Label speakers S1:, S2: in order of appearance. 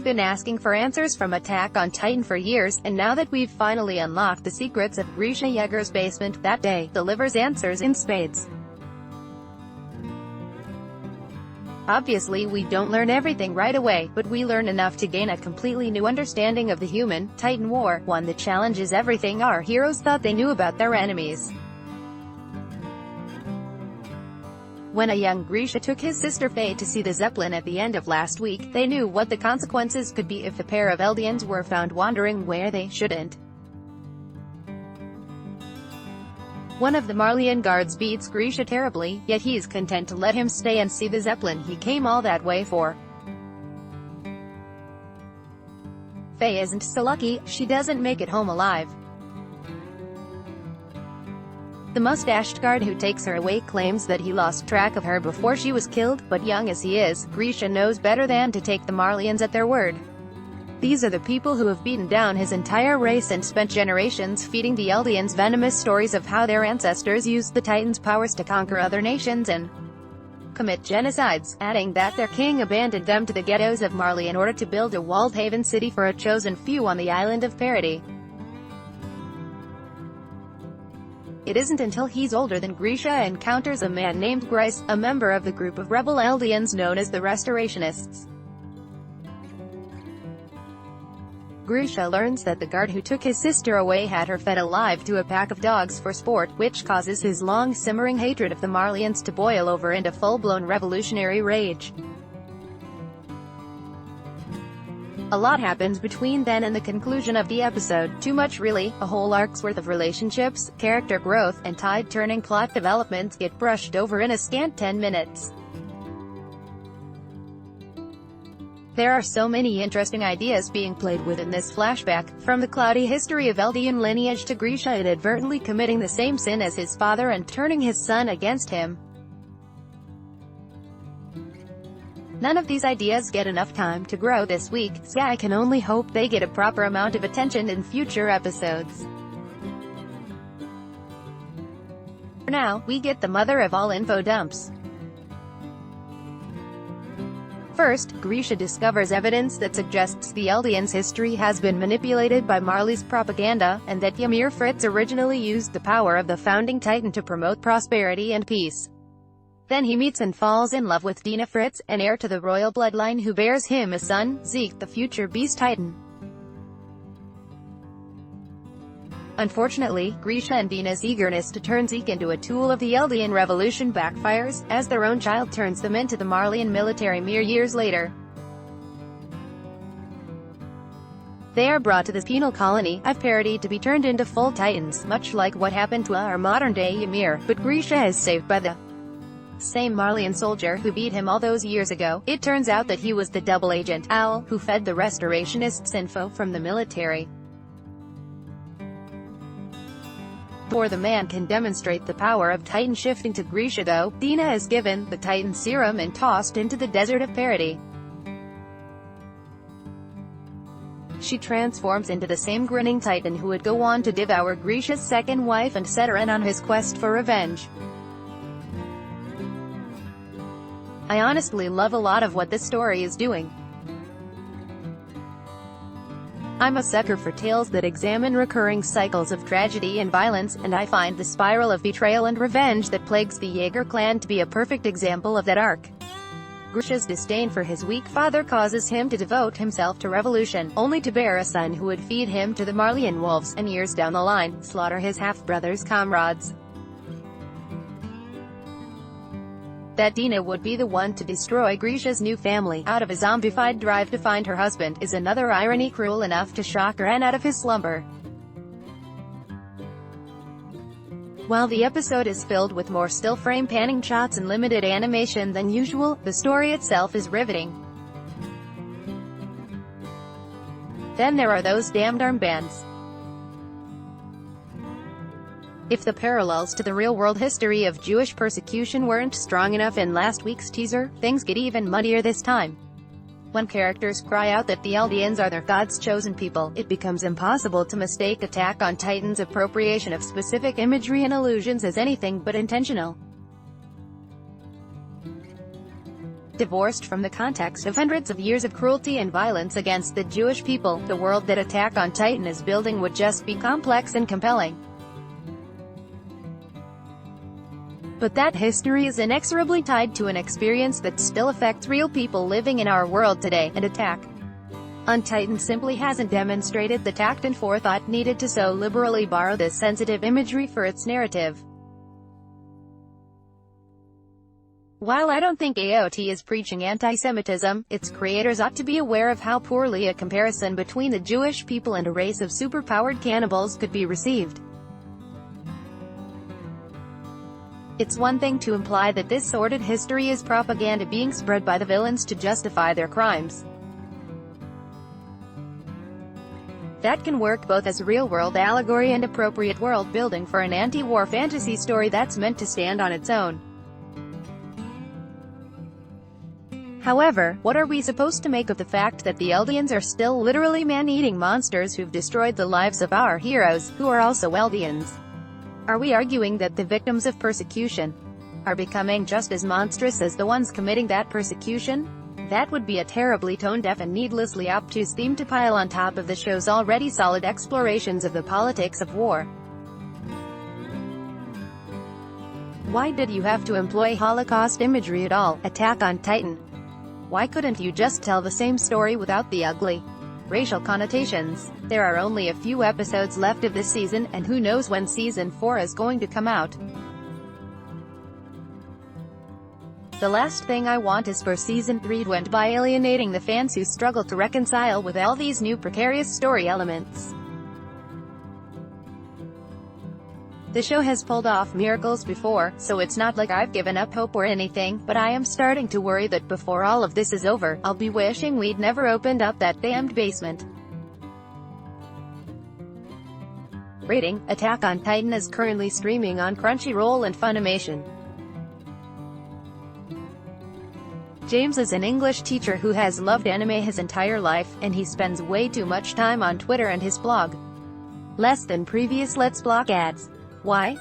S1: been asking for answers from Attack on Titan for years, and now that we've finally unlocked the secrets of Grisha Jaeger's basement, that day delivers answers in spades. Obviously we don't learn everything right away, but we learn enough to gain a completely new understanding of the human-Titan war, one that challenges everything our heroes thought they knew about their enemies. When a young Grisha took his sister Faye to see the Zeppelin at the end of last week, they knew what the consequences could be if the pair of Eldians were found wandering where they shouldn't. One of the Marleyan guards beats Grisha terribly, yet he's content to let him stay and see the Zeppelin he came all that way for. Faye isn't so lucky, she doesn't make it home alive. The mustached guard who takes her away claims that he lost track of her before she was killed, but young as he is, Grisha knows better than to take the Marleyans at their word. These are the people who have beaten down his entire race and spent generations feeding the Eldians venomous stories of how their ancestors used the Titans' powers to conquer other nations and commit genocides, adding that their king abandoned them to the ghettos of Marley in order to build a walled haven city for a chosen few on the island of Paradis. It isn't until he's older than Grisha encounters a man named Grice, a member of the group of rebel Eldians known as the Restorationists. Grisha learns that the guard who took his sister away had her fed alive to a pack of dogs for sport, which causes his long-simmering hatred of the Marleyans to boil over into full-blown revolutionary rage. A lot happens between then and the conclusion of the episode. Too much really. A whole arc's worth of relationships, character growth, and tide-turning plot developments get brushed over in a scant 10 minutes. There are so many interesting ideas being played with in this flashback, from the cloudy history of Eldian lineage to Grisha inadvertently committing the same sin as his father and turning his son against him. None of these ideas get enough time to grow this week, so I can only hope they get a proper amount of attention in future episodes. For now, we get the mother of all info dumps. First, Grisha discovers evidence that suggests the Eldians' history has been manipulated by Marley's propaganda, and that Ymir Fritz originally used the power of the founding Titan to promote prosperity and peace. Then he meets and falls in love with Dina Fritz, an heir to the royal bloodline who bears him a son, Zeke, the future Beast Titan. Unfortunately, Grisha and Dina's eagerness to turn Zeke into a tool of the Eldian revolution backfires, as their own child turns them into the Marleyan military mere years later. They are brought to the penal colony of Paradis to be turned into full Titans, much like what happened to our modern-day Ymir, but Grisha is saved by the same Marleyan soldier who beat him all those years ago. It turns out that he was the double agent, Owl, who fed the Restorationists info from the military. Before the man can demonstrate the power of Titan shifting to Grisha though, Dina is given the Titan serum and tossed into the desert of Paradis. She transforms into the same grinning Titan who would go on to devour Grisha's second wife and set Eren on his quest for revenge. I honestly love a lot of what this story is doing. I'm a sucker for tales that examine recurring cycles of tragedy and violence, and I find the spiral of betrayal and revenge that plagues the Jaeger clan to be a perfect example of that arc. Grisha's disdain for his weak father causes him to devote himself to revolution, only to bear a son who would feed him to the Marleyan wolves, and years down the line, slaughter his half-brother's comrades. That Dina would be the one to destroy Grisha's new family, out of a zombified drive to find her husband, is another irony cruel enough to shock Eren out of his slumber. While the episode is filled with more still-frame panning shots and limited animation than usual, the story itself is riveting. Then there are those damned armbands. If the parallels to the real-world history of Jewish persecution weren't strong enough in last week's teaser, things get even muddier this time. When characters cry out that the Eldians are their God's chosen people, it becomes impossible to mistake Attack on Titan's appropriation of specific imagery and allusions as anything but intentional. Divorced from the context of hundreds of years of cruelty and violence against the Jewish people, the world that Attack on Titan is building would just be complex and compelling. But that history is inexorably tied to an experience that still affects real people living in our world today, and Attack on Titan simply hasn't demonstrated the tact and forethought needed to so liberally borrow this sensitive imagery for its narrative. While I don't think AOT is preaching anti-Semitism, its creators ought to be aware of how poorly a comparison between the Jewish people and a race of superpowered cannibals could be received. It's one thing to imply that this sordid history is propaganda being spread by the villains to justify their crimes. That can work both as real-world allegory and appropriate world-building for an anti-war fantasy story that's meant to stand on its own. However, what are we supposed to make of the fact that the Eldians are still literally man-eating monsters who've destroyed the lives of our heroes, who are also Eldians? Are we arguing that the victims of persecution are becoming just as monstrous as the ones committing that persecution? That would be a terribly tone-deaf and needlessly obtuse theme to pile on top of the show's already solid explorations of the politics of war. Why did you have to employ Holocaust imagery at all, Attack on Titan? Why couldn't you just tell the same story without the ugly racial connotations? There are only a few episodes left of this season, and who knows when Season 4 is going to come out. The last thing I want is for Season 3 to end by alienating the fans who struggle to reconcile with all these new precarious story elements. The show has pulled off miracles before, so it's not like I've given up hope or anything, but I am starting to worry that before all of this is over, I'll be wishing we'd never opened up that damned basement. Rating: Attack on Titan is currently streaming on Crunchyroll and Funimation. James is an English teacher who has loved anime his entire life, and he spends way too much time on Twitter and his blog. Less than previous Let's Block ads. Why?